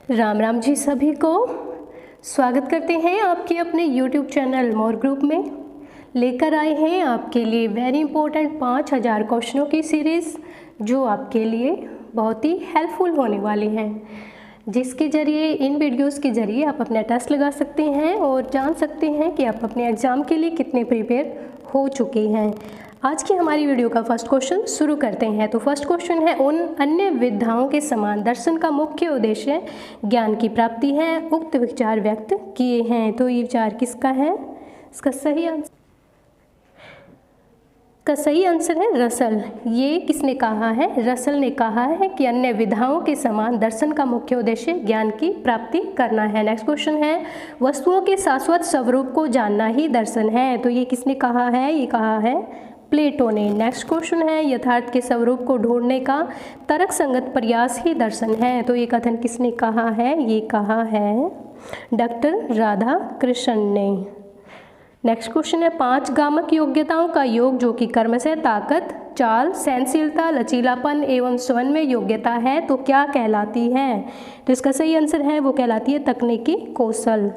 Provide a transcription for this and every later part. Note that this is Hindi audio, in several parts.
राम राम जी सभी को। स्वागत करते हैं आपके अपने YouTube चैनल मोर ग्रुप में। लेकर आए हैं आपके लिए वेरी इंपॉर्टेंट 5000 क्वेश्चनों की सीरीज़ जो आपके लिए बहुत ही हेल्पफुल होने वाली हैं, जिसके ज़रिए इन वीडियोस के ज़रिए आप अपना टेस्ट लगा सकते हैं और जान सकते हैं कि आप अपने एग्ज़ाम के लिए कितने प्रिपेयर हो चुके हैं। आज की हमारी वीडियो का फर्स्ट क्वेश्चन शुरू करते हैं। तो फर्स्ट क्वेश्चन है, उन अन्य विधाओं के समान दर्शन का मुख्य उद्देश्य ज्ञान की प्राप्ति है, उक्त विचार व्यक्त किए हैं। तो ये विचार किसका है? इसका सही आंसर है रसल। ये किसने कहा है? रसल ने कहा है कि अन्य विधाओं के समान दर्शन का मुख्य उद्देश्य ज्ञान की प्राप्ति करना है। नेक्स्ट क्वेश्चन है, वस्तुओं के शाश्वत स्वरूप को जानना ही दर्शन है। तो ये किसने कहा है? ये कहा है प्लेटो ने। नेक्स्ट क्वेश्चन है, यथार्थ के स्वरूप को ढूंढने का तर्क संगत प्रयास ही दर्शन है। तो ये कथन किसने कहा है? ये कहा है डॉक्टर राधा कृष्ण ने। नेक्स्ट क्वेश्चन है, 5 गामक योग्यताओं का योग जो कि कर्म से ताकत, चाल, सहनशीलता, लचीलापन एवं स्वयं योग्यता है, तो क्या कहलाती है? तो इसका सही आंसर है वो कहलाती है तकनीकी कौशल।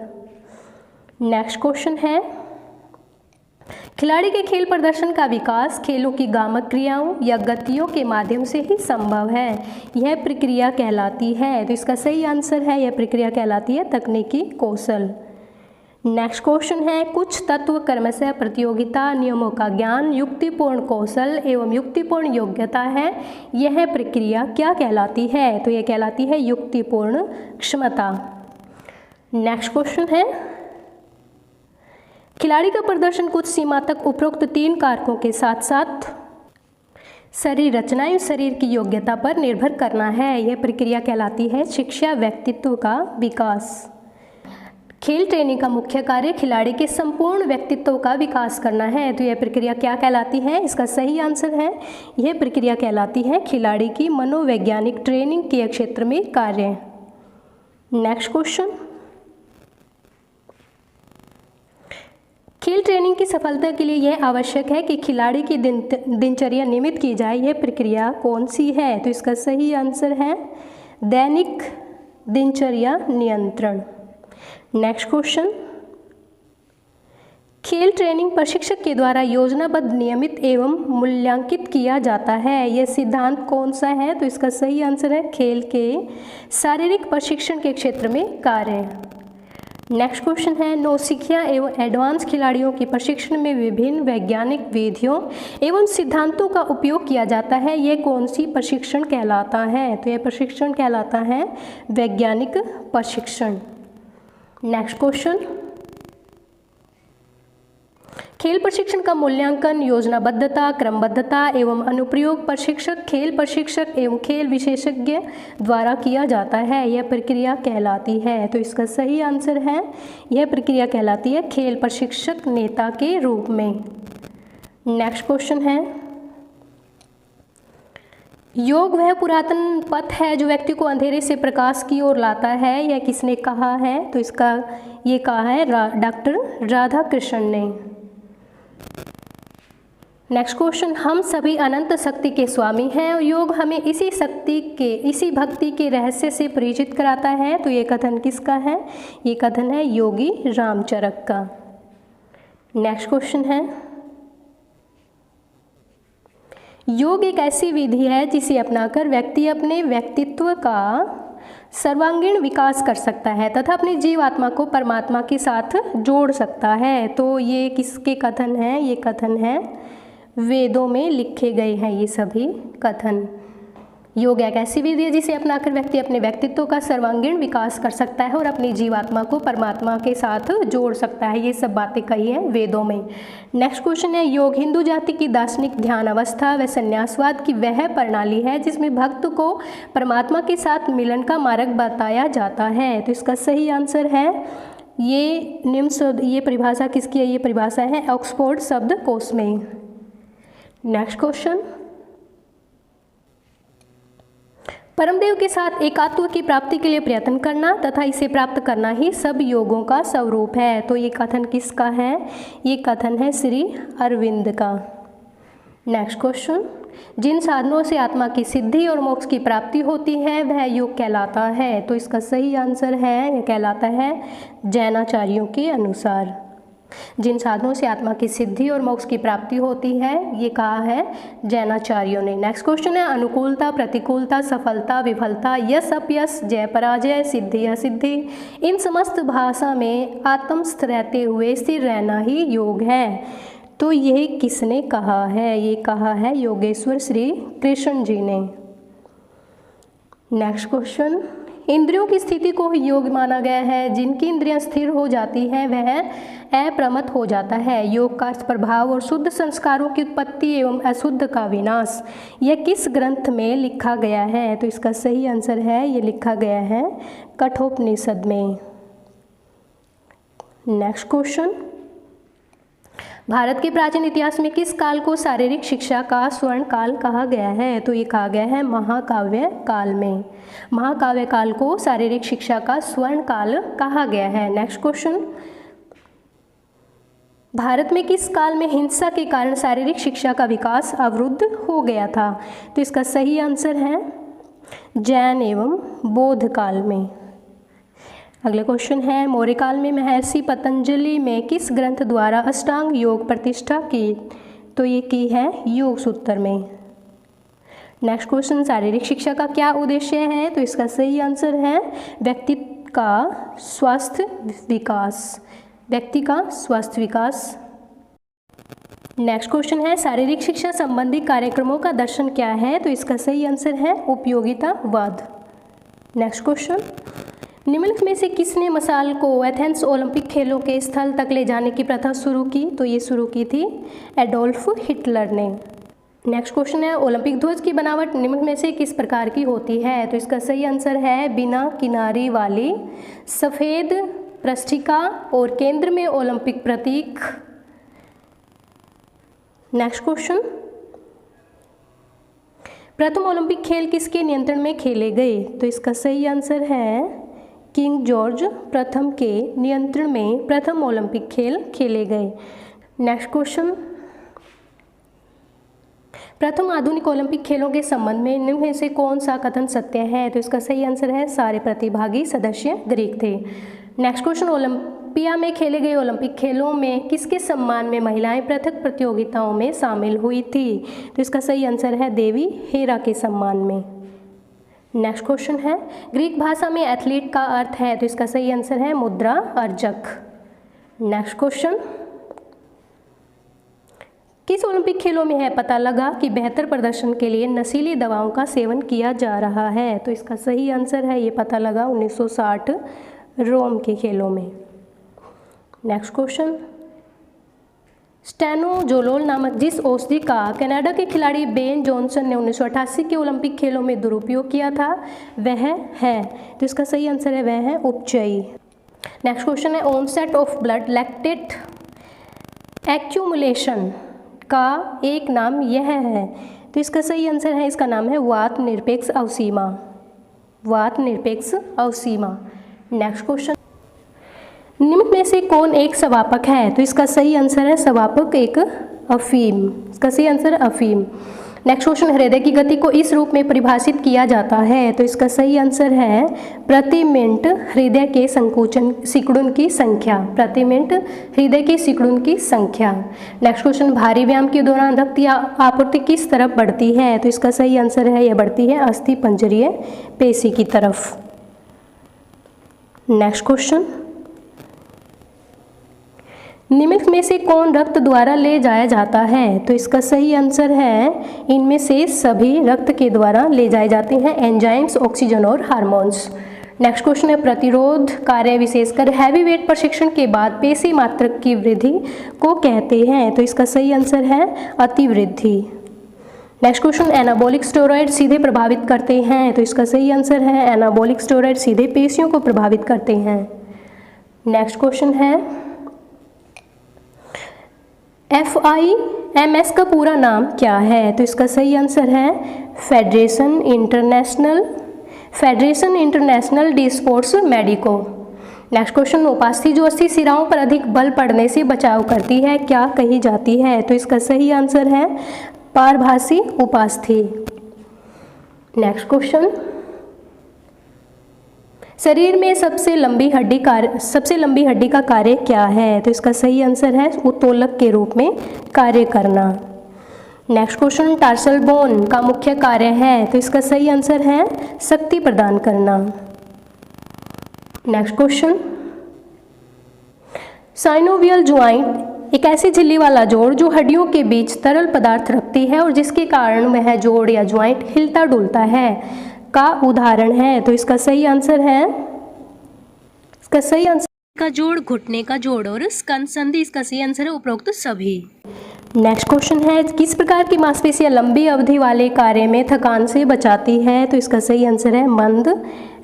नेक्स्ट क्वेश्चन है, खिलाड़ी के खेल प्रदर्शन का विकास खेलों की गामक क्रियाओं या गतियों के माध्यम से ही संभव है, यह प्रक्रिया कहलाती है। तो इसका सही आंसर है यह प्रक्रिया कहलाती है तकनीकी कौशल। नेक्स्ट क्वेश्चन है, कुछ तत्व क्रमशः प्रतियोगिता नियमों का ज्ञान, युक्तिपूर्ण कौशल एवं युक्तिपूर्ण योग्यता है, यह प्रक्रिया क्या कहलाती है? तो यह कहलाती है युक्तिपूर्ण क्षमता। नेक्स्ट क्वेश्चन है, खिलाड़ी का प्रदर्शन कुछ सीमा तक उपरोक्त 3 कारकों के साथ साथ शरीर रचना एवं शरीर की योग्यता पर निर्भर करना है, यह प्रक्रिया कहलाती है शिक्षा व्यक्तित्व का विकास। खेल ट्रेनिंग का मुख्य कार्य खिलाड़ी के संपूर्ण व्यक्तित्व का विकास करना है, तो यह प्रक्रिया क्या कहलाती है? इसका सही आंसर है यह प्रक्रिया कहलाती है खिलाड़ी की मनोवैज्ञानिक ट्रेनिंग के क्षेत्र में कार्य। नेक्स्ट क्वेश्चन, खेल ट्रेनिंग की सफलता के लिए यह आवश्यक है कि खिलाड़ी की दिनचर्या नियमित की जाए, यह प्रक्रिया कौन सी है? तो इसका सही आंसर है दैनिक दिनचर्या नियंत्रण। नेक्स्ट क्वेश्चन, खेल ट्रेनिंग प्रशिक्षक के द्वारा योजनाबद्ध, नियमित एवं मूल्यांकित किया जाता है, यह सिद्धांत कौन सा है? तो इसका सही आंसर है खेल के शारीरिक प्रशिक्षण के क्षेत्र में कार्य। नेक्स्ट क्वेश्चन है, नौसिखिया एवं एडवांस खिलाड़ियों के प्रशिक्षण में विभिन्न वैज्ञानिक विधियों एवं सिद्धांतों का उपयोग किया जाता है, यह कौन सी प्रशिक्षण कहलाता है? तो यह प्रशिक्षण कहलाता है वैज्ञानिक प्रशिक्षण। नेक्स्ट क्वेश्चन, खेल प्रशिक्षण का मूल्यांकन योजनाबद्धता, क्रमबद्धता एवं अनुप्रयोग प्रशिक्षक, खेल प्रशिक्षक एवं खेल विशेषज्ञ द्वारा किया जाता है, यह प्रक्रिया कहलाती है। तो इसका सही आंसर है यह प्रक्रिया कहलाती है खेल प्रशिक्षक नेता के रूप में। नेक्स्ट क्वेश्चन है, योग वह पुरातन पथ है जो व्यक्ति को अंधेरे से प्रकाश की ओर लाता है, यह किसने कहा है? तो इसका ये कहा है डॉक्टर राधा कृष्ण ने। नेक्स्ट क्वेश्चन, हम सभी अनंत शक्ति के स्वामी हैं और योग हमें इसी भक्ति के रहस्य से परिचित कराता है, तो ये कथन किसका है? ये कथन है योगी रामचरक का। नेक्स्ट क्वेश्चन है, योग एक ऐसी विधि है जिसे अपनाकर व्यक्ति अपने व्यक्तित्व का सर्वांगीण विकास कर सकता है तथा अपनी जीवात्मा को परमात्मा के साथ जोड़ सकता है। तो ये किसके कथन हैं? ये कथन है वेदों में लिखे गए हैं ये सभी कथन। योग एक ऐसी विधि है जिसे अपनाकर व्यक्ति अपने व्यक्तित्व का सर्वांगीण विकास कर सकता है और अपनी जीवात्मा को परमात्मा के साथ जोड़ सकता है, ये सब बातें कही हैं वेदों में। नेक्स्ट क्वेश्चन है, योग हिंदू जाति की दार्शनिक ध्यान अवस्था व संन्यासवाद की वह प्रणाली है जिसमें भक्त को परमात्मा के साथ मिलन का मार्ग बताया जाता है। तो इसका सही आंसर है ये निम्न शब्द, ये परिभाषा किसकी है? ये परिभाषा है ऑक्सफोर्ड शब्दकोश में। नेक्स्ट क्वेश्चन, परमदेव के साथ एकात्व की प्राप्ति के लिए प्रयत्न करना तथा इसे प्राप्त करना ही सब योगों का स्वरूप है, तो ये कथन किसका है? ये कथन है श्री अरविंद का। नेक्स्ट क्वेश्चन, जिन साधनों से आत्मा की सिद्धि और मोक्ष की प्राप्ति होती है वह योग कहलाता है। तो इसका सही आंसर है, यह कहलाता है जैनाचार्यों के अनुसार। जिन साधनों से आत्मा की सिद्धि और मोक्ष की प्राप्ति होती है, ये कहा है जैनाचार्यों ने। नेक्स्ट क्वेश्चन है, अनुकूलता, प्रतिकूलता, सफलता, विफलता, यश अपयश, जय पराजय, सिद्धि असिद्धि, इन समस्त भाषा में आत्मस्थ रहते हुए स्थिर रहना ही योग है। तो ये किसने कहा है? ये कहा है योगेश्वर श्री कृष्ण जी ने। नेक्स्ट क्वेश्चन, इंद्रियों की स्थिति को योग माना गया है। जिनकी इंद्रियां स्थिर हो जाती हैं वह अप्रमत्त हो जाता है। योग का प्रभाव और शुद्ध संस्कारों की उत्पत्ति एवं अशुद्ध का विनाश, यह किस ग्रंथ में लिखा गया है? तो इसका सही आंसर है, ये लिखा गया है कठोपनिषद में। नेक्स्ट क्वेश्चन, भारत के प्राचीन इतिहास में किस काल को शारीरिक शिक्षा का स्वर्ण काल कहा गया है? तो ये कहा गया है महाकाव्य काल में। महाकाव्य काल को शारीरिक शिक्षा का स्वर्ण काल कहा गया है। नेक्स्ट क्वेश्चन, भारत में किस काल में हिंसा के कारण शारीरिक शिक्षा का विकास अवरुद्ध हो गया था? तो इसका सही आंसर है जैन एवं बौद्ध काल में। अगला क्वेश्चन है, मौर्य काल में महर्षि पतंजलि में किस ग्रंथ द्वारा अष्टांग योग प्रतिष्ठा की? तो ये की है योग सूत्र में। नेक्स्ट क्वेश्चन, शारीरिक शिक्षा का क्या उद्देश्य है? तो इसका सही आंसर है व्यक्ति का स्वास्थ्य विकास। व्यक्ति का स्वास्थ्य विकास। नेक्स्ट क्वेश्चन है, शारीरिक शिक्षा संबंधी कार्यक्रमों का दर्शन क्या है? तो इसका सही आंसर है उपयोगितावाद। नेक्स्ट क्वेश्चन, निम्नलिखित में से किसने मशाल को एथेंस ओलंपिक खेलों के स्थल तक ले जाने की प्रथा शुरू की? तो ये शुरू की थी एडोल्फ हिटलर ने। नेक्स्ट क्वेश्चन है, ओलंपिक ध्वज की बनावट निम्नलिखित में से किस प्रकार की होती है? तो इसका सही आंसर है बिना किनारी वाली, सफ़ेद पृष्ठिका और केंद्र में ओलंपिक प्रतीक। नेक्स्ट क्वेश्चन, प्रथम ओलंपिक खेल किसके नियंत्रण में खेले गए? तो इसका सही आंसर है किंग जॉर्ज प्रथम के नियंत्रण में प्रथम ओलंपिक खेल खेले गए। नेक्स्ट क्वेश्चन, प्रथम आधुनिक ओलंपिक खेलों के संबंध में निम्न में से कौन सा कथन सत्य है? तो इसका सही आंसर है सारे प्रतिभागी सदस्य ग्रीक थे। नेक्स्ट क्वेश्चन, ओलंपिया में खेले गए ओलंपिक खेलों में किसके सम्मान में महिलाएं पृथक प्रतियोगिताओं में शामिल हुई थी? तो इसका सही आंसर है देवी हेरा के सम्मान में। नेक्स्ट क्वेश्चन है, ग्रीक भाषा में एथलीट का अर्थ है? तो इसका सही आंसर है मुद्रा अर्जक। नेक्स्ट क्वेश्चन, किस ओलंपिक खेलों में है पता लगा कि बेहतर प्रदर्शन के लिए नशीली दवाओं का सेवन किया जा रहा है? तो इसका सही आंसर है ये पता लगा 1960 रोम के खेलों में। नेक्स्ट क्वेश्चन, स्टेनोजोलोल नामक जिस औषधि का कनाडा के खिलाड़ी बेन जॉनसन ने 1988 के ओलंपिक खेलों में दुरुपयोग किया था वह है? तो इसका सही आंसर है वह है उपचयी। नेक्स्ट क्वेश्चन है, onset of blood lactate accumulation का एक नाम यह है? तो इसका सही आंसर है, इसका नाम है वात निरपेक्ष अवसीमा। वात निरपेक्ष अवसीमा। नेक्स्ट क्वेश्चन, निम्न में से कौन एक सवापक है? तो इसका सही आंसर है सवापक एक अफीम। इसका सही आंसर है अफीम। नेक्स्ट क्वेश्चन, हृदय की गति को इस रूप में परिभाषित किया जाता है? तो इसका सही आंसर है प्रति मिनट हृदय के संकुचन सिकुड़न की संख्या। प्रति मिनट हृदय के सिकुड़न की संख्या। नेक्स्ट क्वेश्चन, भारी व्यायाम के दौरान रक्त या आपूर्ति किस तरफ बढ़ती है? तो इसका सही आंसर है यह बढ़ती है अस्थि पंजरीय पेशी की तरफ। नेक्स्ट क्वेश्चन, निम्नलिखित में से कौन रक्त द्वारा ले जाया जाता है? तो इसका सही आंसर है इनमें से सभी रक्त के द्वारा ले जाए जाते हैं एंजाइम्स, ऑक्सीजन और हार्मोन्स। नेक्स्ट क्वेश्चन है, प्रतिरोध कार्य विशेषकर हैवी वेट प्रशिक्षण के बाद पेशी मात्रा की वृद्धि को कहते हैं? तो इसका सही आंसर है अतिवृद्धि। नेक्स्ट क्वेश्चन, एनाबॉलिक स्टेरॉइड सीधे प्रभावित करते हैं? तो इसका सही आंसर है एनाबॉलिक स्टेरॉइड सीधे पेशियों को प्रभावित करते हैं। नेक्स्ट क्वेश्चन है, FIMS का पूरा नाम क्या है? तो इसका सही आंसर है federation international D sports medico. Next question, उपास्थि जो अस्थि शिराओं पर अधिक बल पड़ने से बचाव करती है क्या कही जाती है? तो इसका सही आंसर है पारभासी उपास्थि। नेक्स्ट क्वेश्चन, शरीर में सबसे लंबी हड्डी का कार्य क्या है? तो इसका सही आंसर है उत्तोलक के रूप में कार्य करना। नेक्स्ट क्वेश्चन, टार्सल बोन का मुख्य कार्य है? तो इसका सही आंसर है शक्ति प्रदान करना। नेक्स्ट क्वेश्चन, साइनोवियल ज्वाइंट एक ऐसी झिल्ली वाला जोड़ जो हड्डियों के बीच तरल पदार्थ रखती है और जिसके कारण वह जोड़ या ज्वाइंट हिलता डुलता है का उदाहरण है। तो इसका सही आंसर का जोड़, घुटने का जोड़ और स्कंध संधि। इसका सही आंसर है उपरोक्त सभी। नेक्स्ट क्वेश्चन है, किस प्रकार की मांसपेशियां लंबी अवधि वाले कार्य में थकान से बचाती है? तो इसका सही आंसर है मंद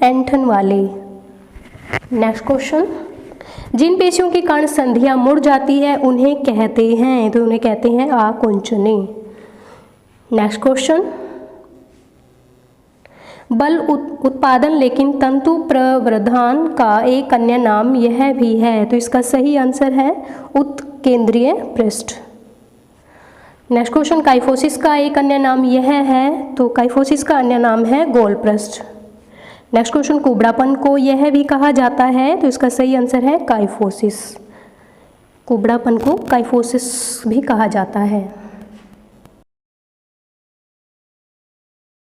ऐंठन वाले। नेक्स्ट क्वेश्चन, जिन पेशियों के कारण संधियां मुड़ जाती है उन्हें कहते हैं? तो उन्हें कहते हैं आकुंचनी। नेक्स्ट क्वेश्चन, बल उत्पादन लेकिन तंतु प्रवर्धन का एक अन्य नाम यह भी है। तो इसका सही आंसर है उत्केंद्रीय पृष्ठ। नेक्स्ट क्वेश्चन, काइफोसिस का एक अन्य नाम यह है? तो काइफोसिस का अन्य नाम है गोल पृष्ठ। नेक्स्ट क्वेश्चन, कुबड़ापन को यह भी कहा जाता है? तो इसका सही आंसर है काइफोसिस। कुबड़ापन को काइफोसिस भी कहा जाता है।